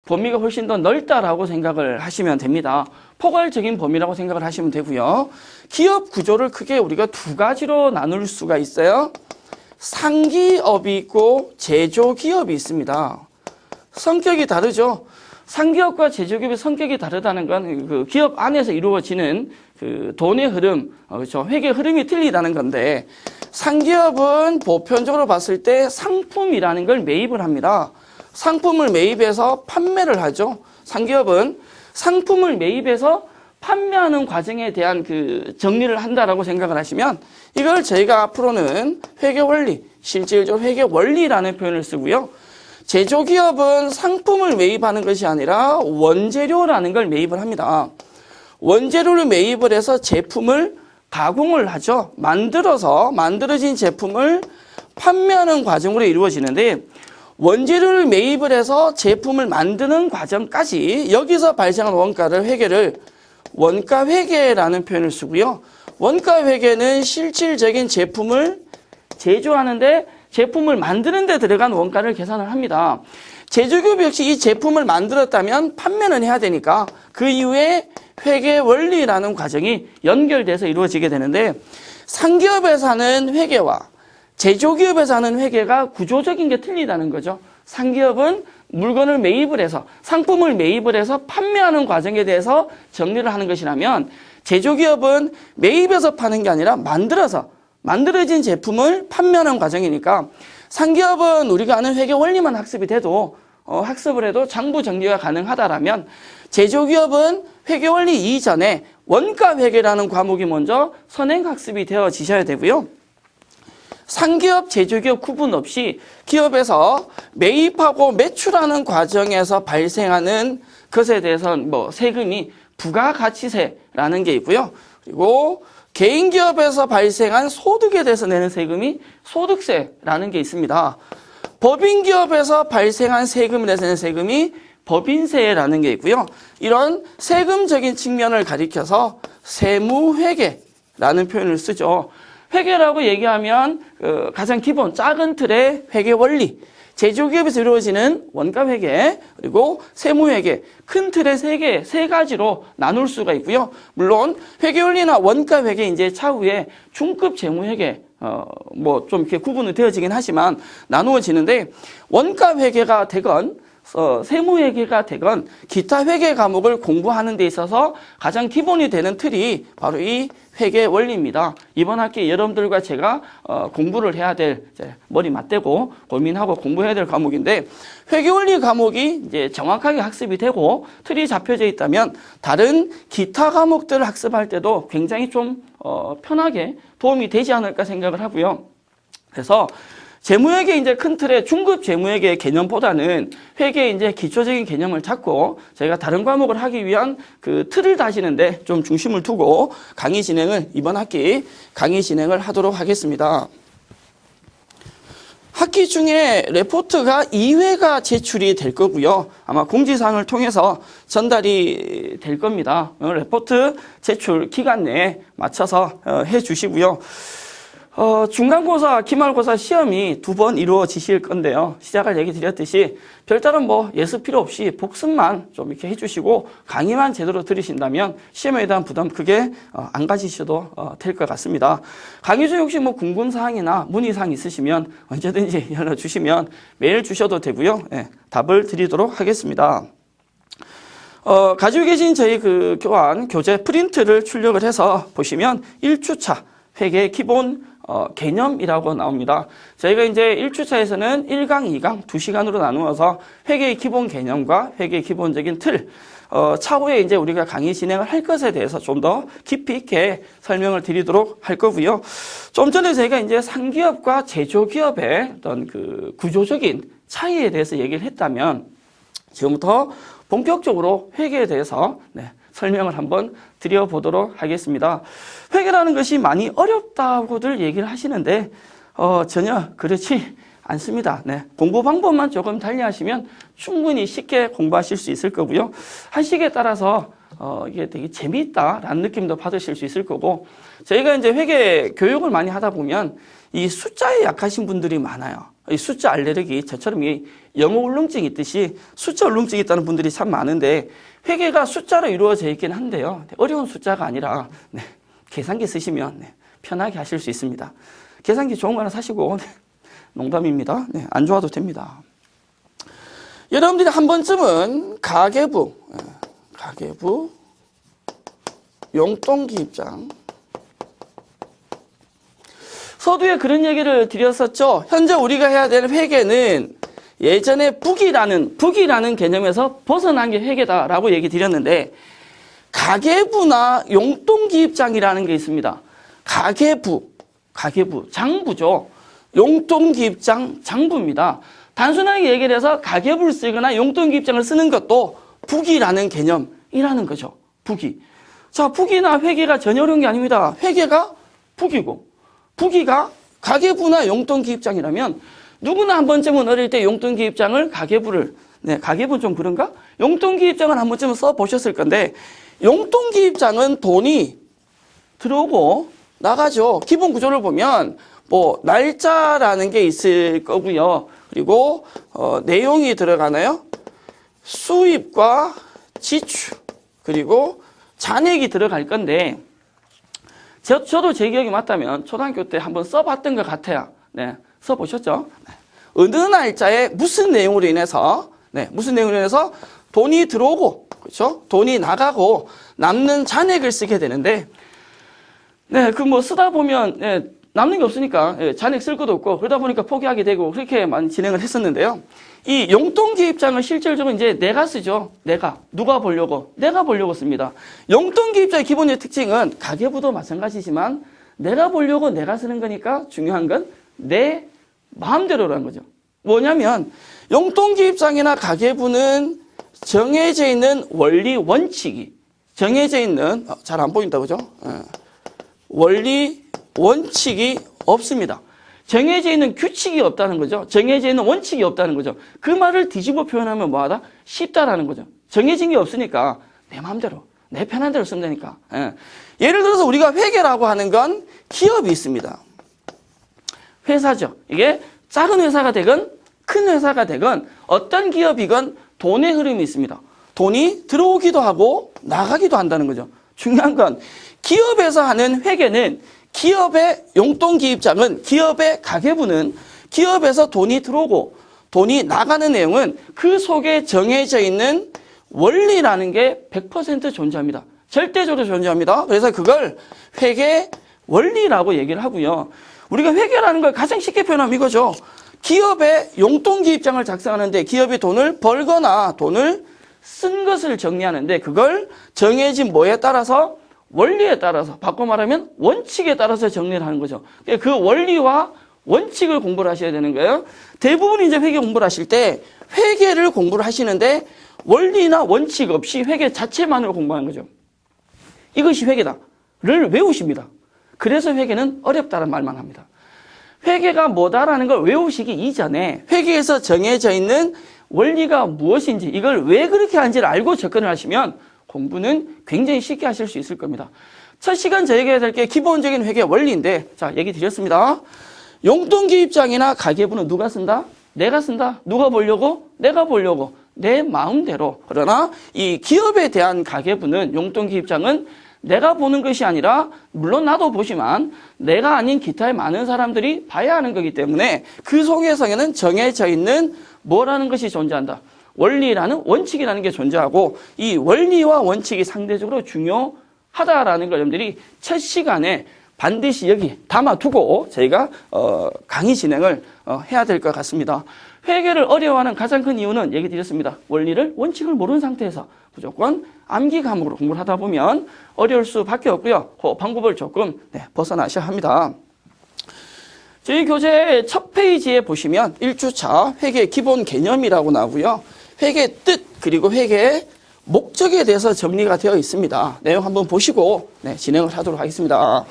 범위가 훨씬 더 넓다라고 생각을 하시면 됩니다. 포괄적인 범위라고 생각을 하시면 되고요. 기업 구조를 크게 우리가 두 가지로 나눌 수가 있어요. 상기업이 있고 제조기업이 있습니다. 성격이 다르죠. 상기업과 제조기업의 성격이 다르다는 건 그 기업 안에서 이루어지는 그 돈의 흐름, 그렇죠. 회계 흐름이 틀리다는 건데, 상기업은 보편적으로 봤을 때 상품이라는 걸 매입을 합니다. 상품을 매입해서 판매를 하죠. 상기업은 상품을 매입해서 판매하는 과정에 대한 그 정리를 한다라고 생각을 하시면, 이걸 저희가 앞으로는 회계 원리, 실질적으로 회계 원리라는 표현을 쓰고요. 제조기업은 상품을 매입하는 것이 아니라 원재료라는 걸 매입을 합니다. 원재료를 매입을 해서 제품을 가공을 하죠. 만들어진 제품을 판매하는 과정으로 이루어지는데, 원재료를 매입을 해서 제품을 만드는 과정까지 여기서 발생한 원가를 회계를 원가회계라는 표현을 쓰고요. 원가회계는 실질적인 제품을 제조하는데 제품을 만드는 데 들어간 원가를 계산을 합니다. 제조기업 역시 이 제품을 만들었다면 판매는 해야 되니까 그 이후에 회계 원리라는 과정이 연결돼서 이루어지게 되는데, 상기업에서 하는 회계와 제조기업에서 하는 회계가 구조적인 게 틀리다는 거죠. 상기업은 물건을 매입을 해서, 상품을 매입을 해서 판매하는 과정에 대해서 정리를 하는 것이라면, 제조기업은 매입해서 파는 게 아니라 만들어진 제품을 판매하는 과정이니까, 상기업은 우리가 아는 회계 원리만 학습이 돼도 학습을 해도 장부 정리가 가능하다라면, 제조기업은 회계 원리 이전에 원가 회계라는 과목이 먼저 선행 학습이 되어지셔야 되고요. 상기업, 제조기업 구분 없이 기업에서 매입하고 매출하는 과정에서 발생하는 것에 대해서는 세금이 부가가치세라는 게 있고요. 그리고 개인기업에서 발생한 소득에 대해서 내는 세금이 소득세라는 게 있습니다. 법인기업에서 발생한 세금에 대해서 내는 세금이 법인세라는 게 있고요. 이런 세금적인 측면을 가리켜서 세무회계라는 표현을 쓰죠. 회계라고 얘기하면 가장 기본 작은 틀의 회계 원리, 제조기업에서 이루어지는 원가회계, 그리고 세무회계, 큰 틀의 세 가지로 나눌 수가 있고요. 물론 회계원리나 원가회계 이제 차후에 중급 재무회계 좀 이렇게 구분이 되어지긴 하지만 나누어지는데, 원가회계가 되건 세무회계가 되건 기타 회계 과목을 공부하는 데 있어서 가장 기본이 되는 틀이 바로 이 회계 원리입니다. 이번 학기에 여러분들과 제가 공부를 해야 될, 머리 맞대고 고민하고 공부해야 될 과목인데, 회계 원리 과목이 이제 정확하게 학습이 되고 틀이 잡혀져 있다면 다른 기타 과목들을 학습할 때도 굉장히 좀 편하게 도움이 되지 않을까 생각을 하고요. 그래서 재무회계 이제 큰 틀의 중급 재무회계 개념보다는 회계 이제 기초적인 개념을 잡고 저희가 다른 과목을 하기 위한 그 틀을 다지는데 좀 중심을 두고 이번 학기 강의 진행을 하도록 하겠습니다. 학기 중에 레포트가 2회가 제출이 될 거고요. 아마 공지사항을 통해서 전달이 될 겁니다. 레포트 제출 기간 내에 맞춰서 해 주시고요. 중간고사, 기말고사 시험이 2번 이루어지실 건데요. 시작을 얘기 드렸듯이 별다른 예습 필요 없이 복습만 좀 이렇게 해주시고 강의만 제대로 들으신다면 시험에 대한 부담 크게 안 가지셔도 될 것 같습니다. 강의 중에 혹시 궁금사항이나 문의사항 있으시면 언제든지 연락 주시면 메일 주셔도 되고요. 답을 드리도록 하겠습니다. 가지고 계신 저희 그 교재 프린트를 출력을 해서 보시면 1주차 회계 기본 개념이라고 나옵니다. 저희가 이제 1주차에서는 1강, 2강 2시간으로 나누어서 회계의 기본 개념과 회계의 기본적인 틀, 차후에 이제 우리가 강의 진행을 할 것에 대해서 좀 더 깊이 있게 설명을 드리도록 할 거고요. 좀 전에 저희가 이제 상기업과 제조기업의 어떤 그 구조적인 차이에 대해서 얘기를 했다면, 지금부터 본격적으로 회계에 대해서 설명을 한번 드려보도록 하겠습니다. 회계라는 것이 많이 어렵다고들 얘기를 하시는데 전혀 그렇지 않습니다. 공부 방법만 조금 달리하시면 충분히 쉽게 공부하실 수 있을 거고요. 하시기에 따라서 이게 되게 재미있다라는 느낌도 받으실 수 있을 거고, 저희가 이제 회계 교육을 많이 하다 보면 이 숫자에 약하신 분들이 많아요. 이 숫자 알레르기, 저처럼 이 영어 울렁증이 있듯이 숫자 울렁증이 있다는 분들이 참 많은데 회계가 숫자로 이루어져 있긴 한데요. 어려운 숫자가 아니라 계산기 쓰시면 편하게 하실 수 있습니다. 계산기 좋은 거 하나 사시고 농담입니다. 안 좋아도 됩니다. 여러분들이 한 번쯤은 가계부, 용돈기입장 서두에 그런 얘기를 드렸었죠. 현재 우리가 해야 될 회계는 예전에 북이라는 개념에서 벗어난 게 회계다라고 얘기 드렸는데 가계부나 용돈기입장이라는 게 있습니다. 가계부, 장부죠. 용돈기입장, 장부입니다. 단순하게 얘기를 해서 가계부를 쓰거나 용돈기입장을 쓰는 것도 북이라는 개념이라는 거죠. 북이. 자, 북이나 회계가 전혀 어려운 게 아닙니다. 회계가 북이고 북이가 가계부나 용돈기입장이라면 누구나 한 번쯤은 어릴 때 용돈기입장을 가계부는 좀 그런가? 용돈기입장을 한 번쯤은 써보셨을 건데 용돈기입장은 돈이 들어오고 나가죠. 기본 구조를 보면 뭐 날짜라는 게 있을 거고요. 그리고 내용이 들어가나요? 수입과 지출 그리고 잔액이 들어갈 건데 저도 제 기억이 맞다면 초등학교 때 한번 써봤던 것 같아요. 써보셨죠? 어느 날짜에 무슨 내용으로 인해서 돈이 들어오고 그렇죠? 돈이 나가고 남는 잔액을 쓰게 되는데 그 뭐 쓰다 보면 남는 게 없으니까 잔액 쓸 것도 없고 그러다 보니까 포기하게 되고 그렇게 많이 진행을 했었는데요. 이 용돈기입장을 실질적으로 이제 내가 쓰죠. 누가 보려고? 내가 보려고 씁니다. 용돈기입장의 기본적인 특징은 가계부도 마찬가지지만 내가 보려고 내가 쓰는 거니까 중요한 건 내 마음대로라는 거죠. 뭐냐면 용돈기입장이나 가계부는 정해져 있는 원리 원칙이 정해져 있는 잘 안 보인다 그죠? 원리 원칙이 없습니다. 정해져 있는 규칙이 없다는 거죠. 정해져 있는 원칙이 없다는 거죠. 그 말을 뒤집어 표현하면 뭐하다? 쉽다라는 거죠. 정해진 게 없으니까 내 마음대로 내 편한 대로 쓴다니까. 예를 들어서 우리가 회계라고 하는 건 기업이 있습니다. 회사죠. 이게 작은 회사가 되건 큰 회사가 되건 어떤 기업이건 돈의 흐름이 있습니다. 돈이 들어오기도 하고 나가기도 한다는 거죠. 중요한 건 기업에서 하는 회계는 기업의 용돈기입장은 기업의 가계부는 기업에서 돈이 들어오고 돈이 나가는 내용은 그 속에 정해져 있는 원리라는 게 100% 존재합니다. 절대적으로 존재합니다. 그래서 그걸 회계 원리라고 얘기를 하고요. 우리가 회계라는 걸 가장 쉽게 표현하면 이거죠. 기업의 용돈기입장을 작성하는데 기업이 돈을 벌거나 돈을 쓴 것을 정리하는데 그걸 정해진 뭐에 따라서 원리에 따라서 바꿔 말하면 원칙에 따라서 정리를 하는 거죠. 그 원리와 원칙을 공부를 하셔야 되는 거예요. 대부분 이제 회계 공부를 하실 때 회계를 공부를 하시는데 원리나 원칙 없이 회계 자체만으로 공부하는 거죠. 이것이 회계다를 외우십니다. 그래서 회계는 어렵다는 말만 합니다. 회계가 뭐다라는 걸 외우시기 이전에 회계에서 정해져 있는 원리가 무엇인지 이걸 왜 그렇게 하는지를 알고 접근을 하시면 공부는 굉장히 쉽게 하실 수 있을 겁니다. 첫 시간 저희가 해야 될 게 기본적인 회계 원리인데 자 얘기 드렸습니다. 용돈기입장이나 가계부는 누가 쓴다? 내가 쓴다. 누가 보려고? 내가 보려고. 내 마음대로. 그러나 이 기업에 대한 가계부는 용돈기입장은 내가 보는 것이 아니라 물론 나도 보지만 내가 아닌 기타의 많은 사람들이 봐야 하는 거기 때문에 그 속에서는 정해져 있는 뭐라는 것이 존재한다. 원리라는 원칙이라는 게 존재하고 이 원리와 원칙이 상대적으로 중요하다라는 걸 여러분들이 첫 시간에 반드시 여기 담아두고 저희가 강의 진행을 해야 될 것 같습니다. 회계를 어려워하는 가장 큰 이유는 얘기 드렸습니다. 원리를 원칙을 모르는 상태에서 무조건 암기 과목으로 공부를 하다 보면 어려울 수밖에 없고요. 그 방법을 조금 벗어나셔야 합니다. 저희 교재 첫 페이지에 보시면 1주차 회계 기본 개념이라고 나오고요. 회계 뜻 그리고 회계의 목적에 대해서 정리가 되어 있습니다. 내용 한번 보시고 진행을 하도록 하겠습니다.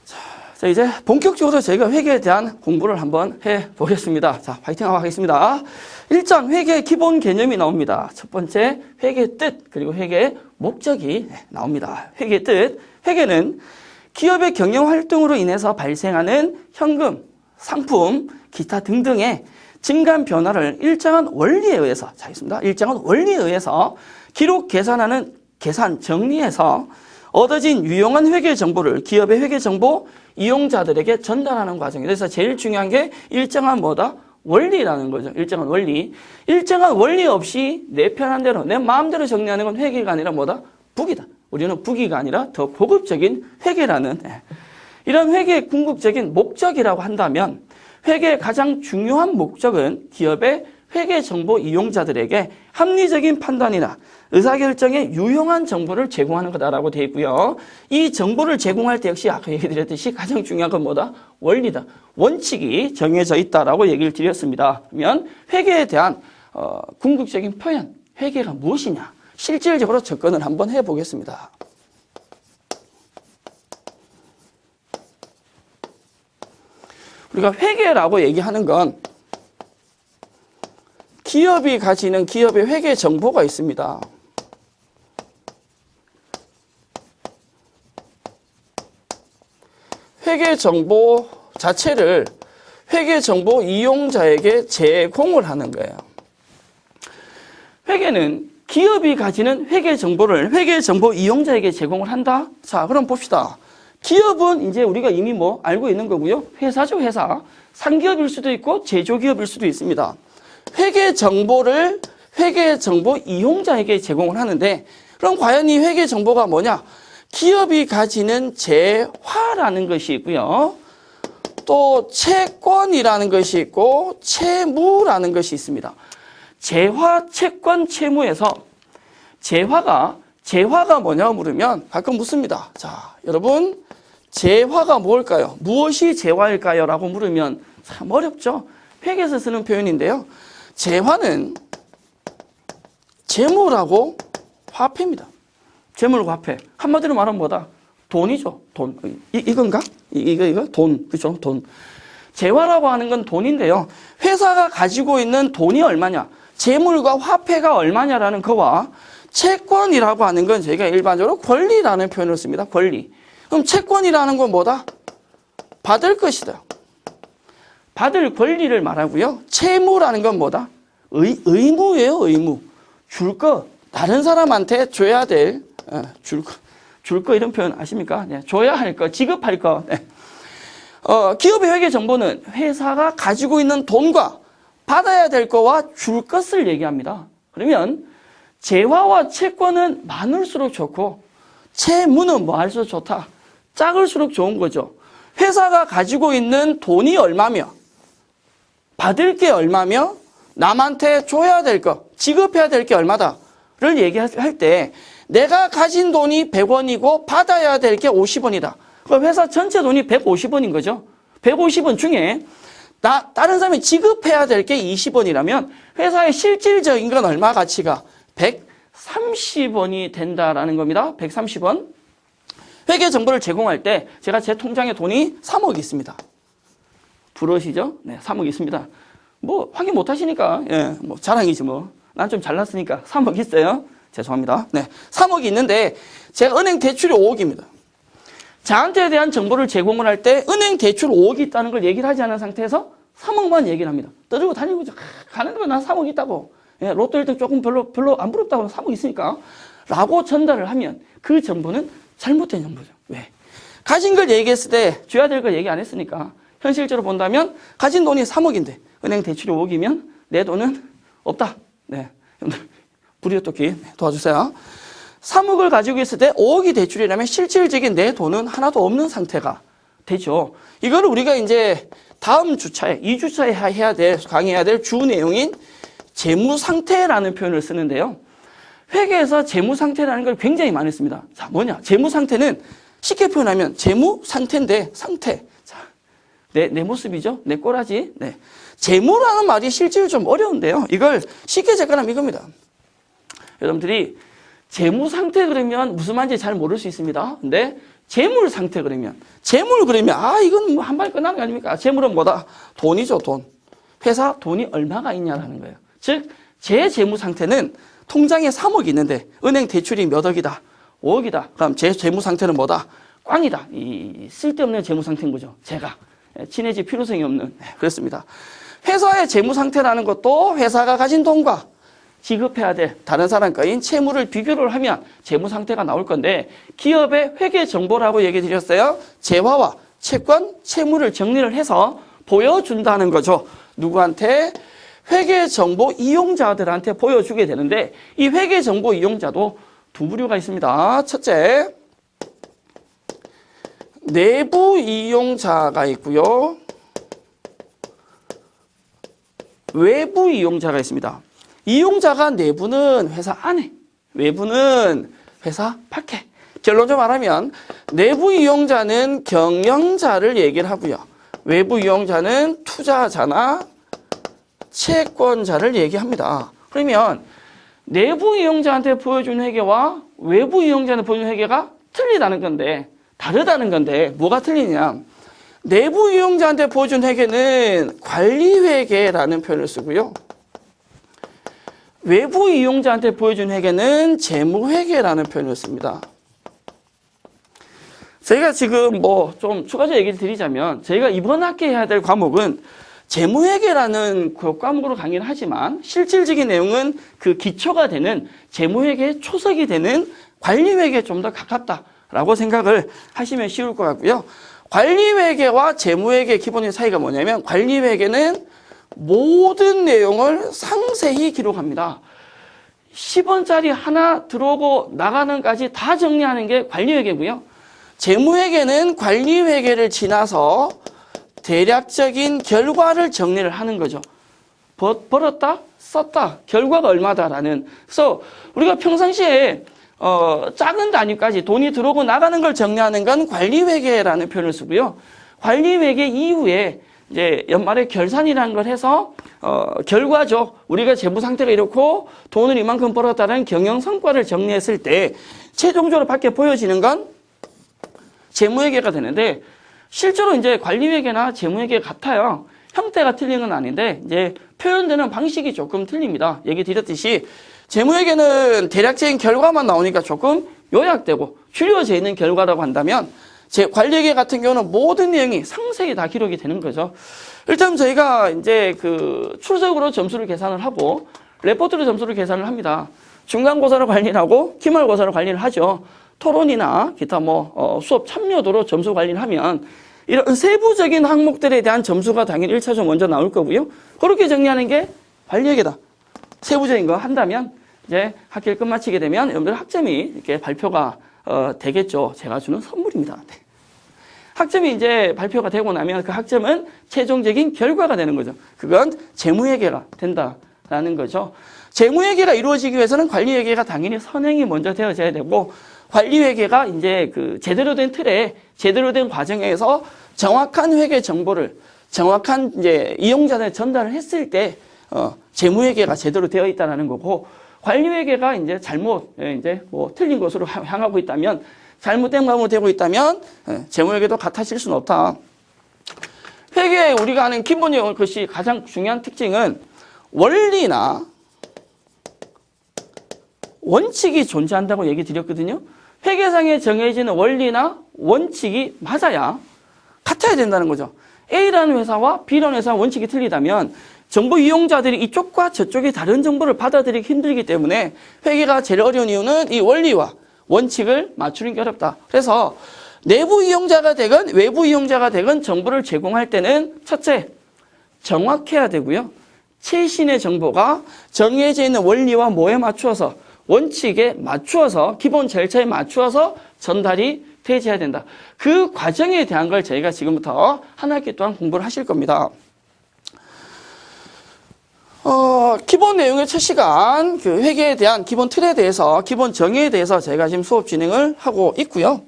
자, 이제 본격적으로 저희가 회계에 대한 공부를 한번 해보겠습니다. 자, 파이팅하고 하겠습니다. 1장 회계의 기본 개념이 나옵니다. 첫 번째 회계의 뜻 그리고 회계의 목적이 나옵니다. 회계의 뜻, 회계는 기업의 경영 활동으로 인해서 발생하는 현금, 상품, 기타 등등의 증감 변화를 일정한 원리에 의해서, 자, 있습니다. 일정한 원리에 의해서 기록 계산하는 계산 정리해서 얻어진 유용한 회계 정보를 기업의 회계 정보 이용자들에게 전달하는 과정이에요. 그래서 제일 중요한 게 일정한 뭐다? 원리라는 거죠. 일정한 원리. 일정한 원리 없이 내 편한 대로, 내 마음대로 정리하는 건 회계가 아니라 뭐다? 북이다. 우리는 북이가 아니라 더 고급적인 회계라는, 이런 회계의 궁극적인 목적이라고 한다면 회계의 가장 중요한 목적은 기업의 회계 정보 이용자들에게 합리적인 판단이나 의사결정에 유용한 정보를 제공하는 거다라고 되어 있고요. 이 정보를 제공할 때 역시 아까 얘기 드렸듯이 가장 중요한 건 뭐다? 원리다. 원칙이 정해져 있다라고 얘기를 드렸습니다. 그러면 회계에 대한 궁극적인 표현, 회계가 무엇이냐? 실질적으로 접근을 한번 해보겠습니다. 우리가 회계라고 얘기하는 건 기업이 가지는 기업의 회계 정보가 있습니다. 회계 정보 자체를 회계 정보 이용자에게 제공을 하는 거예요. 회계는 기업이 가지는 회계 정보를 회계 정보 이용자에게 제공을 한다? 자, 그럼 봅시다. 기업은 이제 우리가 이미 뭐 알고 있는 거고요. 회사죠, 회사. 상기업일 수도 있고 제조기업일 수도 있습니다. 회계 정보를 회계 정보 이용자에게 제공을 하는데, 그럼 과연 이 회계 정보가 뭐냐? 기업이 가지는 재화라는 것이 있고요. 또 채권이라는 것이 있고 채무라는 것이 있습니다. 재화, 채권, 채무에서 재화가 뭐냐고 물으면 가끔 묻습니다. 자, 여러분, 재화가 뭘까요? 무엇이 재화일까요? 라고 물으면 참 어렵죠. 회계에서 쓰는 표현인데요. 재화는 재물하고 화폐입니다. 재물과 화폐. 한마디로 말하면 뭐다? 돈이죠. 돈. 이건가? 이거? 돈. 그죠? 돈. 재화라고 하는 건 돈인데요. 회사가 가지고 있는 돈이 얼마냐? 재물과 화폐가 얼마냐라는 거와 채권이라고 하는 건 저희가 일반적으로 권리라는 표현을 씁니다. 권리. 그럼 채권이라는 건 뭐다? 받을 것이다. 받을 권리를 말하고요. 채무라는 건 뭐다? 의무예요, 의무. 줄 거. 다른 사람한테 줘야 될, 줄 거 이런 표현 아십니까? 네, 줘야 할 거, 지급할 거. 네. 기업의 회계 정보는 회사가 가지고 있는 돈과 받아야 될 거와 줄 것을 얘기합니다. 그러면 재화와 채권은 많을수록 좋고 채무는 뭐 할수록 좋다? 작을수록 좋은 거죠. 회사가 가지고 있는 돈이 얼마며 받을 게 얼마며 남한테 줘야 될 거, 지급해야 될 게 얼마다를 얘기할 때 내가 가진 돈이 100원이고 받아야 될 게 50원이다. 그럼 회사 전체 돈이 150원인 거죠. 150원 중에 다른 사람이 지급해야 될 게 20원이라면 회사의 실질적인 건 얼마 가치가? 130원이 된다라는 겁니다. 130원. 회계 정보를 제공할 때 제가 제 통장에 돈이 3억 있습니다. 부러시죠? 네, 3억 있습니다. 뭐 확인 못 하시니까 뭐 자랑이지 뭐. 난 좀 잘났으니까 3억 있어요. 죄송합니다. 네, 3억이 있는데 제가 은행 대출이 5억입니다. 저한테 대한 정보를 제공을 할 때 은행 대출 5억이 있다는 걸 얘기를 하지 않은 상태에서 3억만 얘기를 합니다. 떠들고 다니고 가는 거 난 3억 있다고. 로또 1등 조금 별로 안 부럽다고 3억 있으니까 라고 전달을 하면 그 정보는 잘못된 정보죠. 왜? 가진 걸 얘기했을 때 줘야 될 걸 얘기 안 했으니까 현실적으로 본다면 가진 돈이 3억인데 은행 대출이 5억이면 내 돈은 없다. 네, 불이웃돕기 도와주세요. 3억을 가지고 있을 때 5억이 대출이라면 실질적인 내 돈은 하나도 없는 상태가 되죠. 이거를 우리가 이제 다음 주차에 2주차에 강의해야 될 주 내용인 재무상태라는 표현을 쓰는데요. 회계에서 재무상태라는 걸 굉장히 많이 씁니다. 자, 뭐냐? 재무상태는 쉽게 표현하면 재무상태인데 상태. 자, 내 모습이죠. 내 꼬라지. 네. 재무라는 말이 실제로 좀 어려운데요. 이걸 쉽게 접근하면 이겁니다. 여러분들이 재무 상태 그러면 무슨 말인지 잘 모를 수 있습니다. 근데 재물 상태 그러면 이건 뭐 한 발 끝나는 거 아닙니까? 재물은 뭐다? 돈이죠, 돈. 회사 돈이 얼마가 있냐라는 거예요. 즉, 제 재무 상태는 통장에 3억이 있는데 은행 대출이 몇 억이다? 5억이다. 그럼 제 재무 상태는 뭐다? 꽝이다. 이 쓸데없는 재무 상태인 거죠. 제가 친해질 필요성이 없는. 그렇습니다. 회사의 재무 상태라는 것도 회사가 가진 돈과 지급해야 될 다른 사람과인 채무를 비교를 하면 재무 상태가 나올 건데 기업의 회계 정보라고 얘기 드렸어요. 재화와 채권, 채무를 정리를 해서 보여준다는 거죠. 누구한테? 회계 정보 이용자들한테 보여주게 되는데 이 회계 정보 이용자도 두 부류가 있습니다. 첫째, 내부 이용자가 있고요. 외부 이용자가 있습니다. 이용자가 내부는 회사 안에, 외부는 회사 밖에. 결론적으로 말하면 내부 이용자는 경영자를 얘기를 하고요. 외부 이용자는 투자자나 채권자를 얘기합니다. 그러면 내부 이용자한테 보여준 회계와 외부 이용자한테 보여준 회계가 틀리다는 건데, 다르다는 건데 뭐가 틀리냐? 내부 이용자한테 보여준 회계는 관리회계라는 표현을 쓰고요. 외부 이용자한테 보여준 회계는 재무회계라는 표현을 씁니다. 저희가 지금 뭐 좀 추가적으로 얘기를 드리자면 저희가 이번 학기에 해야 될 과목은 재무회계라는 그 과목으로 강의를 하지만 실질적인 내용은 그 기초가 되는 재무회계의 초석이 되는 관리회계에 좀 더 가깝다라고 생각을 하시면 쉬울 것 같고요. 관리회계와 재무회계의 기본적인 차이가 뭐냐면 관리회계는 모든 내용을 상세히 기록합니다. 10원짜리 하나 들어오고 나가는까지 다 정리하는 게 관리회계고요. 재무회계는 관리회계를 지나서 대략적인 결과를 정리를 하는 거죠. 벌었다, 썼다, 결과가 얼마다라는. 그래서 우리가 평상시에 작은 단위까지 돈이 들어오고 나가는 걸 정리하는 건 관리회계라는 표현을 쓰고요. 관리회계 이후에 이제 연말에 결산이라는 걸 해서 결과죠. 우리가 재무 상태가 이렇고 돈을 이만큼 벌었다는 경영 성과를 정리했을 때 최종적으로 밖에 보여지는 건 재무회계가 되는데 실제로 이제 관리회계나 재무회계가 같아요. 형태가 틀린 건 아닌데 이제 표현되는 방식이 조금 틀립니다. 얘기 드렸듯이 재무회계는 대략적인 결과만 나오니까 조금 요약되고 줄여져 있는 결과라고 한다면 관리회계 같은 경우는 모든 내용이 상세히 다 기록이 되는 거죠. 일단 저희가 이제 그 출석으로 점수를 계산을 하고 레포트로 점수를 계산을 합니다. 중간고사로 관리를 하고 기말고사로 관리를 하죠. 토론이나 기타 수업 참여도로 점수 관리를 하면 이런 세부적인 항목들에 대한 점수가 당연히 1차적으로 먼저 나올 거고요. 그렇게 정리하는 게 관리회계다. 세부적인 거 한다면 이제 학기를 끝마치게 되면 여러분들 학점이 이렇게 발표가 되겠죠. 제가 주는 선물입니다. 네. 학점이 이제 발표가 되고 나면 그 학점은 최종적인 결과가 되는 거죠. 그건 재무회계가 된다라는 거죠. 재무회계가 이루어지기 위해서는 관리회계가 당연히 선행이 먼저 되어져야 되고 관리회계가 이제 그 제대로 된 틀에 제대로 된 과정에서 정확한 회계 정보를 정확한 이제 이용자들에 전달을 했을 때 재무회계가 제대로 되어 있다는 거고 관리회계가 이제 잘못 이제 틀린 것으로 향하고 있다면 잘못된 마음으로 되고 있다면 재무회계도 같아질 수는 없다. 회계에 우리가 아는 기본적인 것이 가장 중요한 특징은 원리나 원칙이 존재한다고 얘기 드렸거든요. 회계상에 정해지는 원리나 원칙이 맞아야 같아야 된다는 거죠. A라는 회사와 B라는 회사와 원칙이 틀리다면 정보 이용자들이 이쪽과 저쪽이 다른 정보를 받아들이기 힘들기 때문에 회계가 제일 어려운 이유는 이 원리와 원칙을 맞추는 게 어렵다. 그래서 내부 이용자가 되건 외부 이용자가 되건 정보를 제공할 때는 첫째, 정확해야 되고요. 최신의 정보가 정해져 있는 원리와 뭐에 맞추어서 원칙에 맞추어서 기본 절차에 맞추어서 전달이 되어야 된다. 그 과정에 대한 걸 저희가 지금부터 한 학기 동안 공부를 하실 겁니다. 기본 내용의 첫 시간 그 회계에 대한 기본 틀에 대해서 기본 정의에 대해서 저희가 지금 수업 진행을 하고 있고요.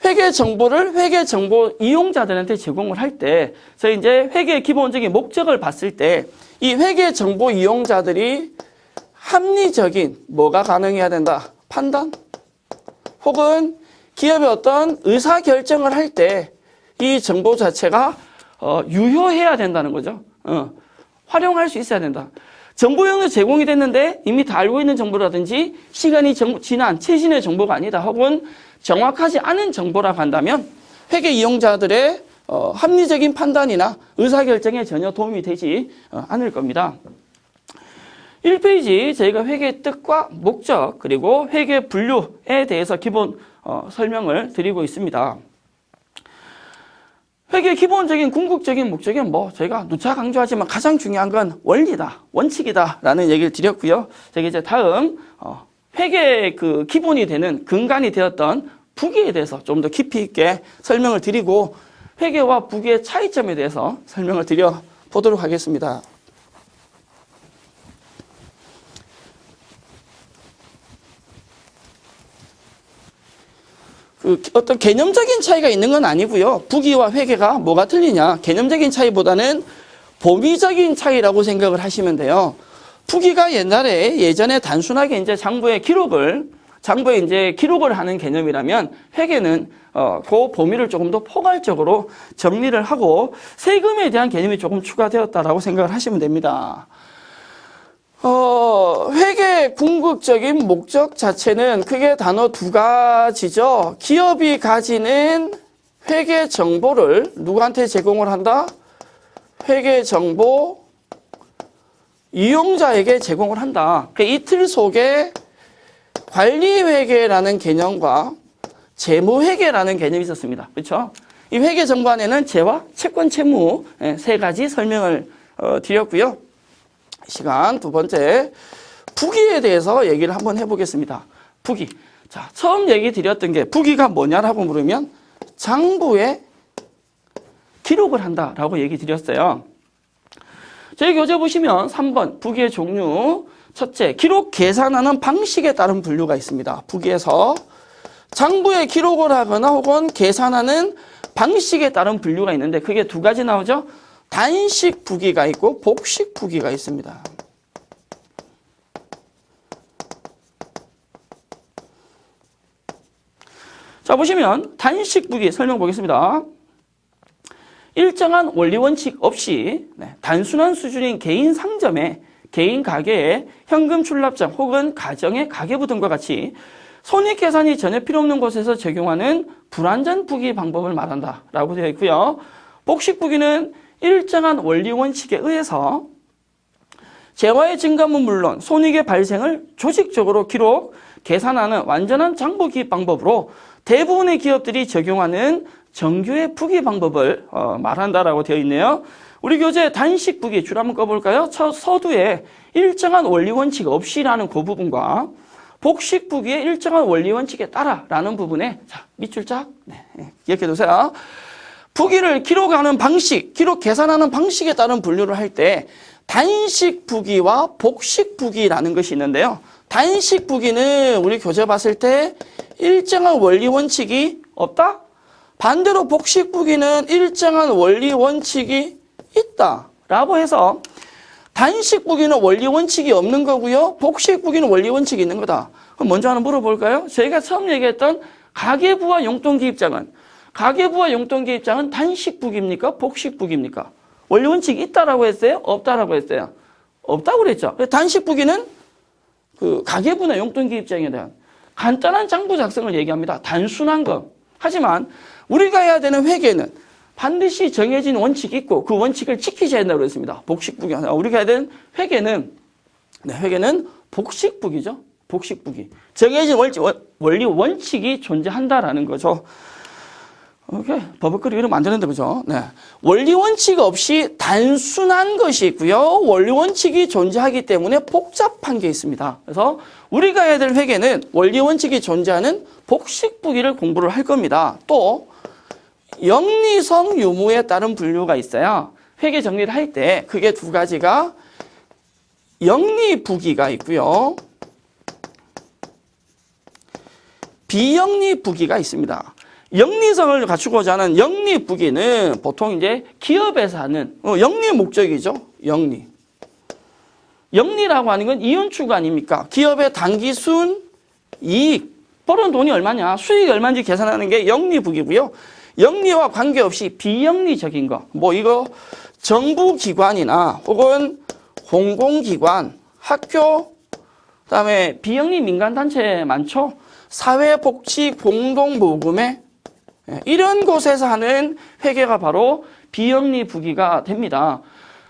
회계 정보를 회계 정보 이용자들한테 제공을 할 때 저희 이제 회계의 기본적인 목적을 봤을 때 이 회계 정보 이용자들이 합리적인 뭐가 가능해야 된다. 판단 혹은 기업의 어떤 의사 결정을 할 때 이 정보 자체가 유효해야 된다는 거죠. 활용할 수 있어야 된다. 정보용으로 제공이 됐는데 이미 다 알고 있는 정보라든지 시간이 지난 최신의 정보가 아니다 혹은 정확하지 않은 정보라고 한다면 회계 이용자들의 합리적인 판단이나 의사결정에 전혀 도움이 되지 않을 겁니다. 1페이지 저희가 회계의 뜻과 목적 그리고 회계 분류에 대해서 기본 설명을 드리고 있습니다. 회계의 기본적인 궁극적인 목적은 저희가 누차 강조하지만 가장 중요한 건 원리다, 원칙이다 라는 얘기를 드렸고요. 저희 이제 다음 회계의 그 기본이 되는 근간이 되었던 부기에 대해서 좀 더 깊이 있게 설명을 드리고 회계와 부기의 차이점에 대해서 설명을 드려보도록 하겠습니다. 어떤 개념적인 차이가 있는 건 아니고요. 부기와 회계가 뭐가 틀리냐? 개념적인 차이보다는 범위적인 차이라고 생각을 하시면 돼요. 부기가 예전에 단순하게 이제 장부에 이제 기록을 하는 개념이라면 회계는 그 범위를 조금 더 포괄적으로 정리를 하고 세금에 대한 개념이 조금 추가되었다라고 생각을 하시면 됩니다. 회계 궁극적인 목적 자체는 크게 단어 두 가지죠. 기업이 가지는 회계 정보를 누구한테 제공을 한다? 회계 정보 이용자에게 제공을 한다. 이 틀 속에 관리회계라는 개념과 재무회계라는 개념이 있었습니다. 그렇죠? 이 회계 정보 안에는 재와 채권 채무 세 가지 설명을 드렸고요. 시간 두 번째 부기에 대해서 얘기를 한번 해보겠습니다. 부기. 자, 처음 얘기 드렸던 게 부기가 뭐냐라고 물으면 장부에 기록을 한다라고 얘기 드렸어요. 저희 교재 보시면 3번 부기의 종류. 첫째, 기록 계산하는 방식에 따른 분류가 있습니다. 부기에서 장부에 기록을 하거나 혹은 계산하는 방식에 따른 분류가 있는데 그게 두 가지 나오죠. 단식 부기가 있고 복식 부기가 있습니다. 자, 보시면 단식 부기 설명 보겠습니다. 일정한 원리 원칙 없이 단순한 수준인 개인 상점에 개인 가게에 현금 출납장 혹은 가정의 가계부 등과 같이 손익 계산이 전혀 필요 없는 곳에서 적용하는 불완전 부기 방법을 말한다라고 되어 있고요. 복식 부기는 일정한 원리 원칙에 의해서 재화의 증감은 물론 손익의 발생을 조직적으로 기록, 계산하는 완전한 장부 기입 방법으로 대부분의 기업들이 적용하는 정규의 부기 방법을 말한다라고 되어 있네요. 우리 교재 단식 부기 줄 한번 꺼볼까요? 서두에 일정한 원리 원칙 없이라는 그 부분과 복식 부기의 일정한 원리 원칙에 따라라는 부분에 자, 밑줄 짝 기억해 두세요. 부기를 기록하는 방식, 기록 계산하는 방식에 따른 분류를 할 때 단식 부기와 복식 부기라는 것이 있는데요. 단식 부기는 우리 교재 봤을 때 일정한 원리 원칙이 없다? 반대로 복식 부기는 일정한 원리 원칙이 있다라고 해서 단식 부기는 원리 원칙이 없는 거고요. 복식 부기는 원리 원칙이 있는 거다. 그럼 먼저 하나 물어볼까요? 저희가 처음 얘기했던 가계부와 용돈기입장은 단식 부기입니까? 복식 부기입니까? 원리 원칙이 있다라고 했어요? 없다라고 했어요? 없다고 그랬죠. 단식 부기는 그 가계부나 용돈기입장에 대한 간단한 장부 작성을 얘기합니다. 단순한 거. 하지만 우리가 해야 되는 회계는 반드시 정해진 원칙이 있고 그 원칙을 지키셔야 된다고 그랬습니다. 복식부기. 우리가 해야 되는 회계는 복식부기죠. 복식부기. 정해진 원리 원칙이 존재한다라는 거죠. 오케이. 버벅거리고 이러면 안 되는데, 그죠? 네. 원리 원칙 없이 단순한 것이 있고요. 원리 원칙이 존재하기 때문에 복잡한 게 있습니다. 그래서 우리가 해야 될 회계는 원리 원칙이 존재하는 복식부기를 공부를 할 겁니다. 또 영리성 유무에 따른 분류가 있어요. 회계 정리를 할 때 그게 두 가지가 영리부기가 있고요. 비영리부기가 있습니다. 영리성을 갖추고자 하는 영리부기는 보통 이제 기업에서 하는 영리 목적이죠. 영리라고 하는 건 이윤추구 아닙니까? 기업의 단기순 이익, 벌은 돈이 얼마냐, 수익이 얼마인지 계산하는 게 영리부기고요. 영리와 관계없이 비영리적인 거, 이거 정부기관이나 혹은 공공기관, 학교, 그다음에 비영리 민간단체 많죠? 사회복지공동모금회 이런 곳에서 하는 회계가 바로 비영리 부기가 됩니다.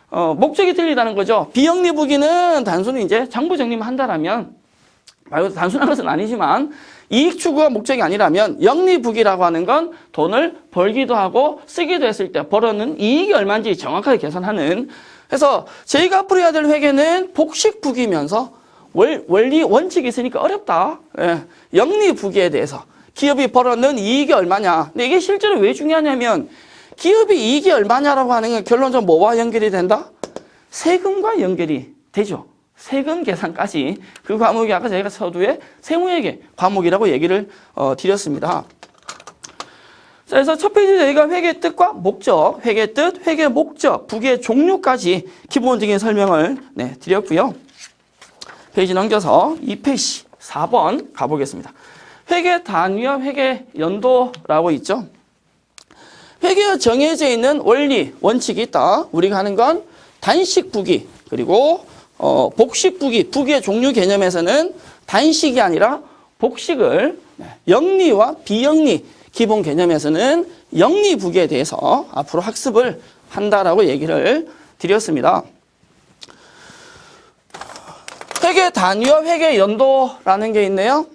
목적이 틀리다는 거죠. 비영리 부기는 단순히 이제 장부 정리만 한다라면, 말고 단순한 것은 아니지만 이익 추구가 목적이 아니라면 영리 부기라고 하는 건 돈을 벌기도 하고 쓰기도 했을 때 벌어는 이익이 얼마인지 정확하게 계산하는. 그래서 저희가 앞으로 해야 될 회계는 복식 부기면서 원리 원칙이 있으니까 어렵다. 영리 부기에 대해서 기업이 벌어는 이익이 얼마냐. 근데 이게 실제로 왜 중요하냐면 기업이 이익이 얼마냐라고 하는 건 결론적으로 뭐와 연결이 된다? 세금과 연결이 되죠. 세금 계산까지. 그 과목이 아까 저희가 서두에 세무회계 과목이라고 얘기를 드렸습니다. 자, 그래서 첫 페이지 저희가 회계 뜻과 목적, 회계 뜻, 회계 목적, 부기의 종류까지 기본적인 설명을 드렸고요. 페이지 넘겨서 2페이지 4번 가보겠습니다. 회계 단위와 회계 연도라고 있죠. 회계에 정해져 있는 원리, 원칙이 있다. 우리가 하는 건 단식 부기, 그리고 복식 부기, 부기의 종류 개념에서는 단식이 아니라 복식을, 영리와 비영리 기본 개념에서는 영리 부기에 대해서 앞으로 학습을 한다라고 얘기를 드렸습니다. 회계 단위와 회계 연도라는 게 있네요.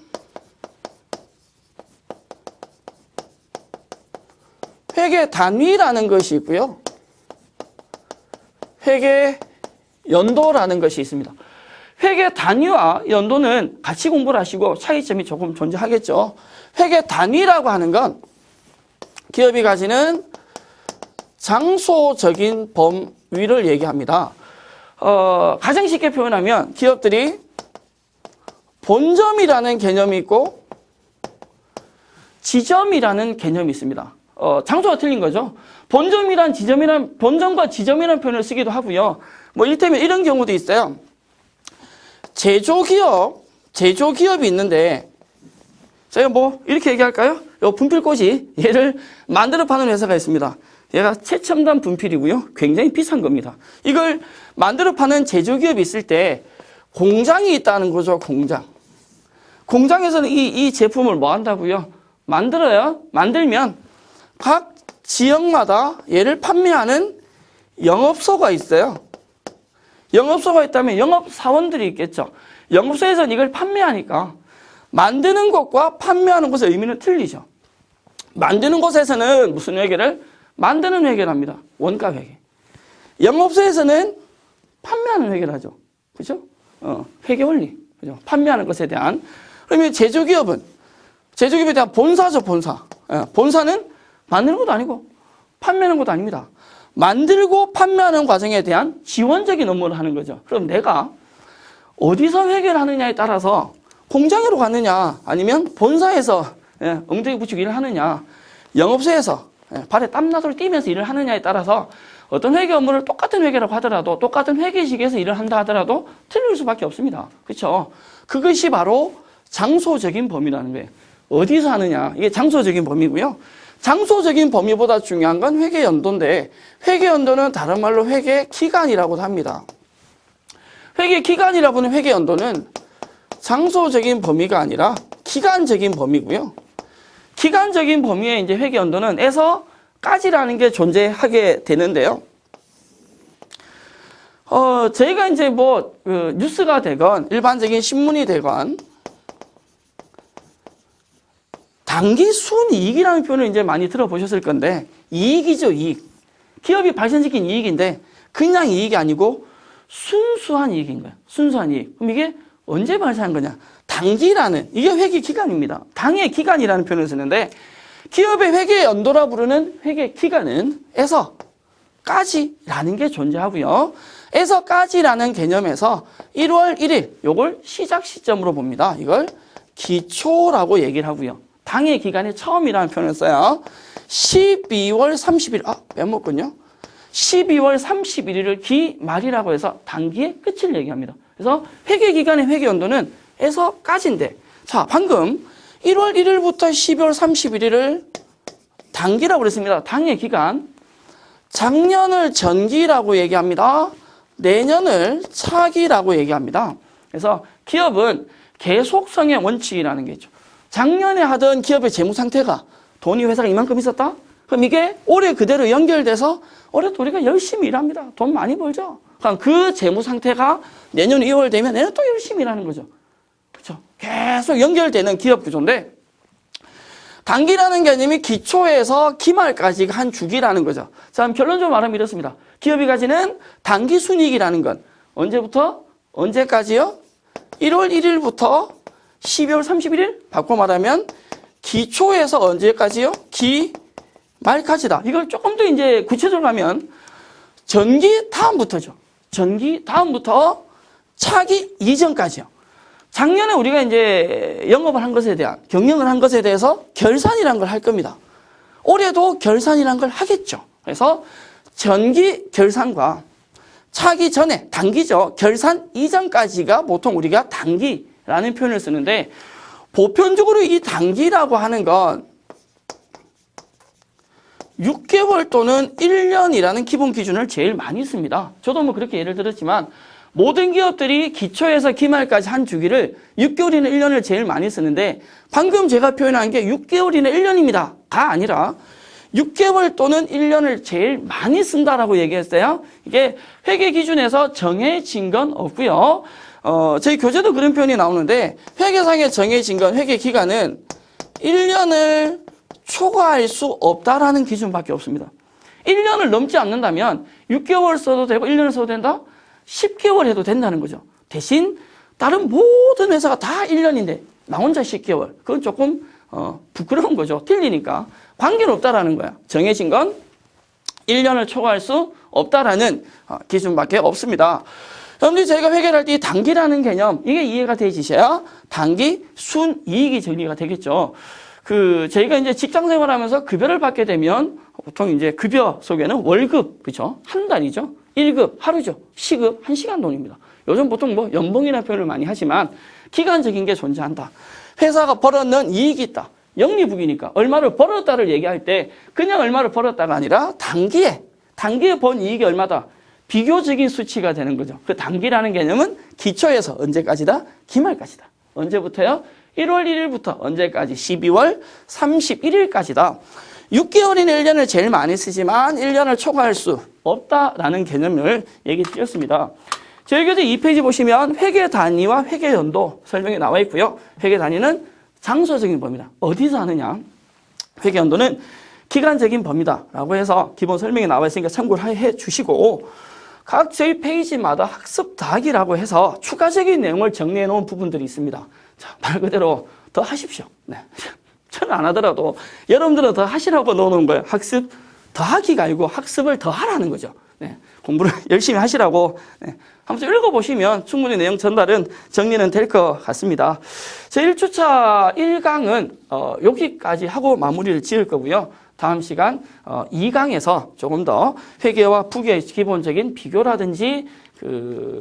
회계 단위라는 것이 있고요. 회계 연도라는 것이 있습니다. 회계 단위와 연도는 같이 공부를 하시고 차이점이 조금 존재하겠죠. 회계 단위라고 하는 건 기업이 가지는 장소적인 범위를 얘기합니다. 가장 쉽게 표현하면 기업들이 본점이라는 개념이 있고 지점이라는 개념이 있습니다. 장소가 틀린 거죠. 본점과 지점이라는 표현을 쓰기도 하고요. 뭐 이를테면 이런 경우도 있어요. 제조기업이 있는데 제가 뭐 이렇게 얘기할까요? 요 분필꽂이 얘를 만들어 파는 회사가 있습니다. 얘가 최첨단 분필이고요. 굉장히 비싼 겁니다. 이걸 만들어 파는 제조기업이 있을 때 공장이 있다는 거죠. 공장에서는 이 제품을 뭐 한다고요? 만들어요. 만들면 각 지역마다 얘를 판매하는 영업소가 있어요. 영업소가 있다면 영업사원들이 있겠죠. 영업소에서는 이걸 판매하니까 만드는 것과 판매하는 것의 의미는 틀리죠. 만드는 곳에서는 무슨 회계를? 만드는 회계를 합니다. 원가 회계. 영업소에서는 판매하는 회계를 하죠. 그죠? 회계 원리. 그죠? 판매하는 것에 대한. 그러면 제조기업에 대한 본사죠, 본사. 본사는 만드는 것도 아니고 판매하는 것도 아닙니다. 만들고 판매하는 과정에 대한 지원적인 업무를 하는 거죠. 그럼 내가 어디서 회계를 하느냐에 따라서 공장으로 가느냐 아니면 본사에서 엉덩이 붙이고 일을 하느냐, 영업소에서 발에 땀나도록 뛰면서 일을 하느냐에 따라서 어떤 회계 업무를 똑같은 회계라고 하더라도 똑같은 회계식에서 일을 한다 하더라도 틀릴 수밖에 없습니다. 그렇죠? 그것이 바로 장소적인 범위라는 거예요. 어디서 하느냐, 이게 장소적인 범위고요. 장소적인 범위보다 중요한 건 회계 연도인데 회계 연도는 다른 말로 회계 기간이라고도 합니다. 회계 기간이라고 하는 회계 연도는 장소적인 범위가 아니라 기간적인 범위고요. 기간적인 범위에 이제 회계 연도는 에서까지라는 게 존재하게 되는데요. 저희가 이제 뉴스가 되건 일반적인 신문이 되건 단기 순이익이라는 표현을 이제 많이 들어보셨을 건데, 이익이죠, 이익. 기업이 발생시킨 이익인데, 그냥 이익이 아니고 순수한 이익인 거예요. 순수한 이익. 그럼 이게 언제 발생한 거냐? 단기라는, 이게 회계 기간입니다. 당의 기간이라는 표현을 쓰는데, 기업의 회계 연도라 부르는 회계 기간은 에서까지라는 게 존재하고요. 에서까지라는 개념에서 1월 1일, 요걸 시작 시점으로 봅니다. 이걸 기초라고 얘기를 하고요. 당의 기간의 처음이라는 표현을 써요. 12월 30일, 빼먹군요. 12월 31일을 기말이라고 해서 단기의 끝을 얘기합니다. 그래서 회계기간의 회계연도는 에서까지인데, 자, 방금 1월 1일부터 12월 31일을 단기라고 그랬습니다. 당의 기간. 작년을 전기라고 얘기합니다. 내년을 차기라고 얘기합니다. 그래서 기업은 계속성의 원칙이라는 게 있죠. 작년에 하던 기업의 재무 상태가 돈이 회사가 이만큼 있었다? 그럼 이게 올해 그대로 연결돼서 올해도 우리가 열심히 일합니다. 돈 많이 벌죠. 그럼 그 재무 상태가 내년 2월 되면 내년 또 열심히 일하는 거죠. 그렇죠? 계속 연결되는 기업 구조인데 단기라는 개념이 기초에서 기말까지 한 주기라는 거죠. 자, 결론적으로 말하면 이렇습니다. 기업이 가지는 단기 순이익이라는 건 언제부터? 언제까지요? 1월 1일부터 12월 31일? 바꿔 말하면 기초에서 언제까지요? 기말까지다. 이걸 조금 더 이제 구체적으로 하면 전기 다음부터죠. 전기 다음부터 차기 이전까지요. 작년에 우리가 이제 영업을 한 것에 대한, 경영을 한 것에 대해서 결산이란 걸 할 겁니다. 올해도 결산이란 걸 하겠죠. 그래서 전기 결산과 차기 전에, 단기죠. 결산 이전까지가 보통 우리가 단기라는 표현을 쓰는데, 보편적으로 이 단기라고 하는 건 6개월 또는 1년이라는 기본 기준을 제일 많이 씁니다. 저도 뭐 그렇게 예를 들었지만, 모든 기업들이 기초에서 기말까지 한 주기를 6개월이나 1년을 제일 많이 쓰는데 방금 제가 표현한 게 6개월이나 1년입니다. 가 아니라 6개월 또는 1년을 제일 많이 쓴다라고 얘기했어요. 이게 회계 기준에서 정해진 건 없고요. 저희 교재도 그런 표현이 나오는데 회계상에 정해진 건 회계 기간은 1년을 초과할 수 없다라는 기준밖에 없습니다. 1년을 넘지 않는다면 6개월 써도 되고 1년을 써도 된다? 10개월 해도 된다는 거죠. 대신 다른 모든 회사가 다 1년인데 나 혼자 10개월. 그건 조금 부끄러운 거죠. 틀리니까. 관계는 없다라는 거야. 정해진 건 1년을 초과할 수 없다라는 기준밖에 없습니다. 여러분들이 저희가 회계를 할 때 이 단기라는 개념, 이게 이해가 되시셔야 단기 순이익이 정리가 되겠죠. 저희가 이제 직장 생활하면서 급여를 받게 되면 보통 이제 급여 속에는 월급, 그죠? 한 달이죠. 1급, 하루죠. 시급, 1시간 돈입니다. 요즘 보통 뭐 연봉이라는 표현을 많이 하지만 기간적인 게 존재한다. 회사가 벌었는 이익이 있다. 영리부기니까 얼마를 벌었다를 얘기할 때 그냥 얼마를 벌었다가 아니라 단기에 번 이익이 얼마다. 비교적인 수치가 되는 거죠. 그 단기라는 개념은 기초에서 언제까지다? 기말까지다. 언제부터요? 1월 1일부터 언제까지? 12월 31일까지다. 6개월이나 1년을 제일 많이 쓰지만 1년을 초과할 수 없다라는 개념을 얘기 드렸습니다. 저희 교재 2페이지 보시면 회계 단위와 회계 연도 설명이 나와 있고요. 회계 단위는 장소적인 범위다. 어디서 하느냐? 회계 연도는 기간적인 범위다라고 해서 기본 설명이 나와 있으니까 참고를 해 주시고 각 저희 페이지마다 학습 더하기라고 해서 추가적인 내용을 정리해 놓은 부분들이 있습니다. 자, 말 그대로 더 하십시오. 네. 저는 안 하더라도 여러분들은 더 하시라고 넣어놓은 거예요. 학습 더하기가 아니고 학습을 더 하라는 거죠. 네. 공부를 열심히 하시라고. 네. 한번 읽어보시면 충분히 내용 전달은 정리는 될 것 같습니다. 제 1주차 1강은 여기까지 하고 마무리를 지을 거고요. 다음 시간 2강에서 조금 더 회계와 부계의 기본적인 비교라든지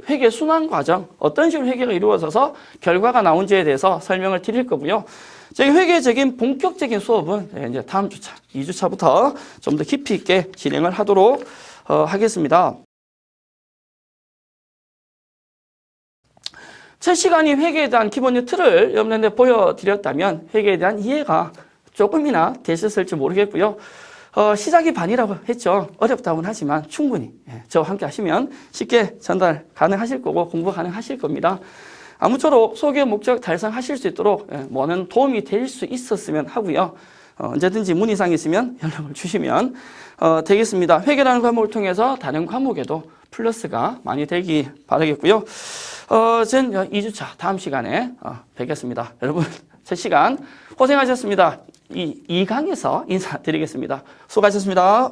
회계 순환 과정, 어떤 식으로 회계가 이루어져서 결과가 나온지에 대해서 설명을 드릴 거고요. 저희 회계적인 본격적인 수업은 이제 다음 주차, 2주차부터 좀 더 깊이 있게 진행을 하도록 하겠습니다. 첫 시간이 회계에 대한 기본 틀을 여러분들한테 보여드렸다면 회계에 대한 이해가 조금이나 되셨을지 모르겠고요. 시작이 반이라고 했죠. 어렵다고는 하지만 충분히 저와 함께 하시면 쉽게 전달 가능하실 거고 공부 가능하실 겁니다. 아무쪼록 소개 목적 달성하실 수 있도록 많은 도움이 될 수 있었으면 하고요. 언제든지 문의사항 있으면 연락을 주시면 되겠습니다. 회계라는 과목을 통해서 다른 과목에도 플러스가 많이 되기 바라겠고요. 전 2주차 다음 시간에 뵙겠습니다. 여러분 첫 시간 고생하셨습니다. 이 2강에서 인사드리겠습니다. 수고하셨습니다.